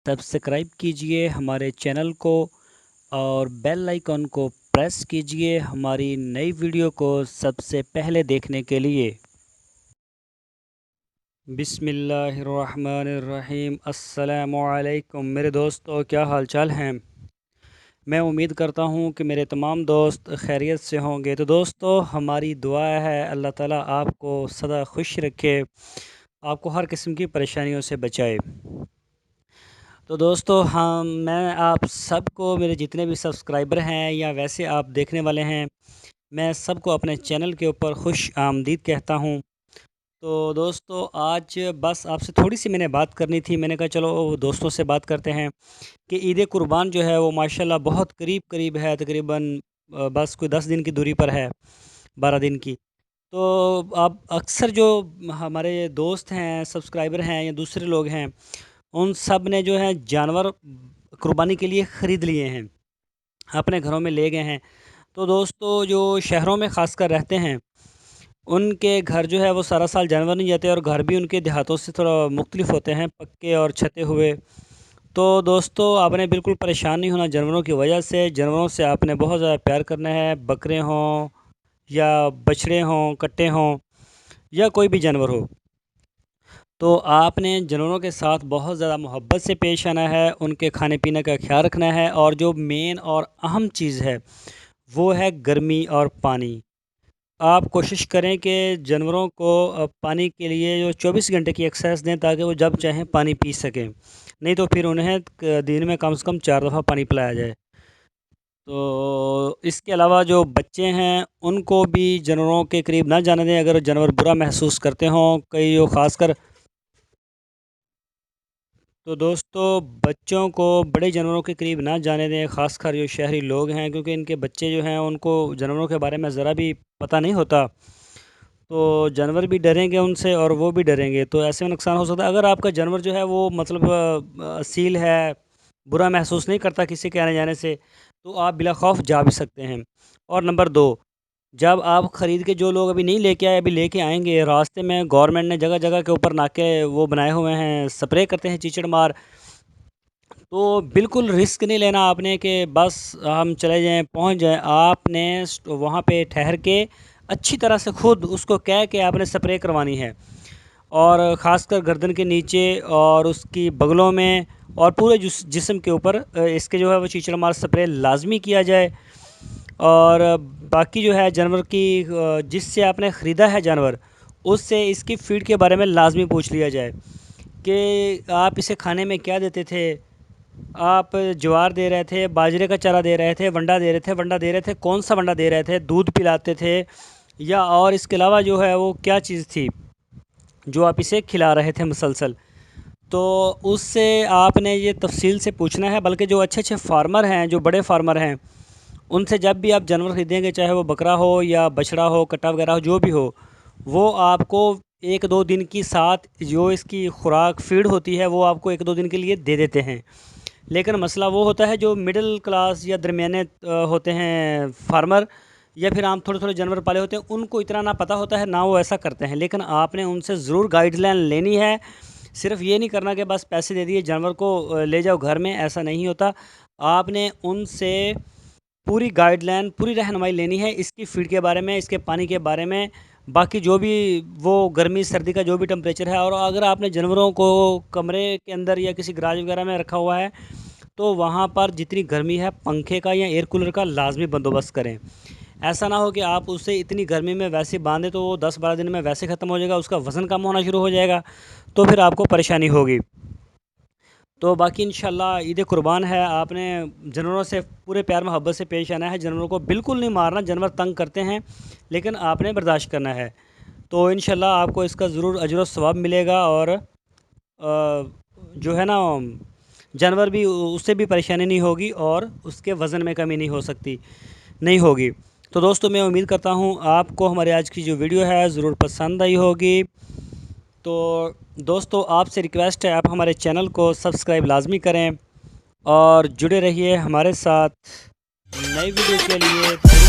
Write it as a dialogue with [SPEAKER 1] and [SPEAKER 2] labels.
[SPEAKER 1] Subscribe कीजिए हमारे channel को और बेल आइकन को प्रेस कीजिए हमारी नई वीडियो को सबसे पहले देखने के लिए। बिस्मिल्लाहिर्रहमानिर्रहीम। अस्सलामुअलैकुम मेरे दोस्तों, क्या हाल चाल हैं। मैं उम्मीद करता हूँ कि मेरे तमाम दोस्त खैरियत से होंगे। तो दोस्तों, हमारी दुआ है अल्लाह ताला आपको सदा खुश रखे, आपको हर किस्म की परेशानियों से बचाए। तो दोस्तों, मैं आप सबको, मेरे जितने भी सब्सक्राइबर हैं या वैसे आप देखने वाले हैं, मैं सबको अपने चैनल के ऊपर खुश आमदीद कहता हूँ। तो दोस्तों, आज बस आपसे थोड़ी सी मैंने बात करनी थी। मैंने कहा चलो दोस्तों से बात करते हैं कि ईद कुर्बान जो है वो माशाल्लाह बहुत करीब करीब है। तकरीबन बस कोई 10 दिन की दूरी पर है, 12 दिन की। तो अब अक्सर जो हमारे दोस्त हैं, सब्सक्राइबर हैं या दूसरे लोग हैं, उन सब ने जो है जानवर कुर्बानी के लिए ख़रीद लिए हैं, अपने घरों में ले गए हैं। तो दोस्तों, जो शहरों में ख़ासकर रहते हैं, उनके घर जो है वो सारा साल जानवर नहीं जाते, और घर भी उनके देहातों से थोड़ा मुख्तलिफ होते हैं, पक्के और छते हुए। तो दोस्तों, आपने बिल्कुल परेशान नहीं होना जानवरों की वजह से। जानवरों से आपने बहुत ज़्यादा प्यार करना है, बकरे हों या बछड़े हों, कट्टे हों या कोई भी जानवर हो। तो आपने जानवरों के साथ बहुत ज़्यादा मोहब्बत से पेश आना है, उनके खाने पीने का ख्याल रखना है, और जो मेन और अहम चीज़ है वो है गर्मी और पानी। आप कोशिश करें कि जानवरों को पानी के लिए जो 24 घंटे की एक्सेस दें, ताकि वो जब चाहें पानी पी सकें। नहीं तो फिर उन्हें दिन में कम से कम 4 दफ़ा पानी पिलाया जाए। तो इसके अलावा जो बच्चे हैं, उनको भी जानवरों के करीब ना जाने दें अगर जानवर बुरा महसूस करते हों। कई जो ख़ासकर, तो दोस्तों, बच्चों को बड़े जानवरों के करीब ना जाने दें, ख़ासकर जो शहरी लोग हैं, क्योंकि इनके बच्चे जो हैं उनको जानवरों के बारे में ज़रा भी पता नहीं होता। तो जानवर भी डरेंगे उनसे और वो भी डरेंगे, तो ऐसे में नुकसान हो सकता है। अगर आपका जानवर जो है वो मतलब असील है, बुरा महसूस नहीं करता किसी के आने जाने से, तो आप बिला खौफ जा भी सकते हैं। और नंबर 2, जब आप ख़रीद के, जो लोग अभी नहीं लेके आए अभी लेके आएंगे, रास्ते में गवर्नमेंट ने जगह जगह के ऊपर नाके वो बनाए हुए हैं, स्प्रे करते हैं कीचड़ मार। तो बिल्कुल रिस्क नहीं लेना आपने कि बस हम चले जाएं, पहुंच जाएं। आपने वहाँ पे ठहर के अच्छी तरह से खुद उसको कह के आपने स्प्रे करवानी है, और ख़ासकर गर्दन के नीचे और उसकी बगलों में और पूरे जिस्म के ऊपर इसके जो है वो कीचड़ मार स्प्रे लाजमी किया जाए। और बाकी जो है जानवर की, जिससे आपने ख़रीदा है जानवर, उससे इसकी फ़ीड के बारे में लाजमी पूछ लिया जाए कि आप इसे खाने में क्या देते थे। आप ज्वार दे रहे थे, बाजरे का चारा दे रहे थे, वंडा दे रहे थे, कौन सा वंडा दे रहे थे, दूध पिलाते थे, या और इसके अलावा जो है वो क्या चीज़ थी जो आप इसे खिला रहे थे मुसलसल। तो उससे आपने ये तफसील से पूछना है। बल्कि जो अच्छे अच्छे फार्मर हैं, जो बड़े फार्मर हैं, उनसे जब भी आप जानवर ख़रीदेंगे, चाहे वो बकरा हो या बछड़ा हो, कट्टा वगैरह हो, जो भी हो, वो आपको 1-2 दिन की साथ जो इसकी खुराक फ़ीड होती है वो आपको 1-2 दिन के लिए दे देते हैं। लेकिन मसला वो होता है जो मिडिल क्लास या दरमियाने होते हैं फार्मर, या फिर आम थोड़े थोड़े जानवर पाले होते हैं, उनको इतना ना पता होता है, ना वो ऐसा करते हैं। लेकिन आपने उनसे ज़रूर गाइडलाइन लेनी है। सिर्फ़ ये नहीं करना कि बस पैसे दे दिए जानवर को ले जाओ घर में, ऐसा नहीं होता। आपने उनसे पूरी गाइडलाइन, पूरी रहनुमाई लेनी है इसकी फ़ीड के बारे में, इसके पानी के बारे में, बाकी जो भी वो गर्मी सर्दी का जो भी टेम्परेचर है। और अगर आपने जानवरों को कमरे के अंदर या किसी गराज वगैरह में रखा हुआ है, तो वहाँ पर जितनी गर्मी है, पंखे का या एयर कूलर का लाजमी बंदोबस्त करें। ऐसा ना हो कि आप उसे इतनी गर्मी में वैसे बांधें तो वो 10-12 दिन में वैसे ख़त्म हो जाएगा, उसका वज़न कम होना शुरू हो जाएगा, तो फिर आपको परेशानी होगी। तो बाकी इंशाल्लाह ईद कुर्बान है, आपने जानवरों से पूरे प्यार मोहब्बत से पेश आना है। जानवरों को बिल्कुल नहीं मारना, जानवर तंग करते हैं, लेकिन आपने बर्दाश्त करना है। तो इंशाल्लाह आपको इसका ज़रूर अजर व सवाब मिलेगा, और जो है ना, जानवर भी, उससे भी परेशानी नहीं होगी, और उसके वज़न में कमी नहीं होगी। तो दोस्तों, मैं उम्मीद करता हूँ आपको हमारे आज की जो वीडियो है ज़रूर पसंद आई होगी। तो दोस्तों, आपसे रिक्वेस्ट है, आप हमारे चैनल को सब्सक्राइब लाजमी करें और जुड़े रहिए हमारे साथ नई वीडियो के लिए।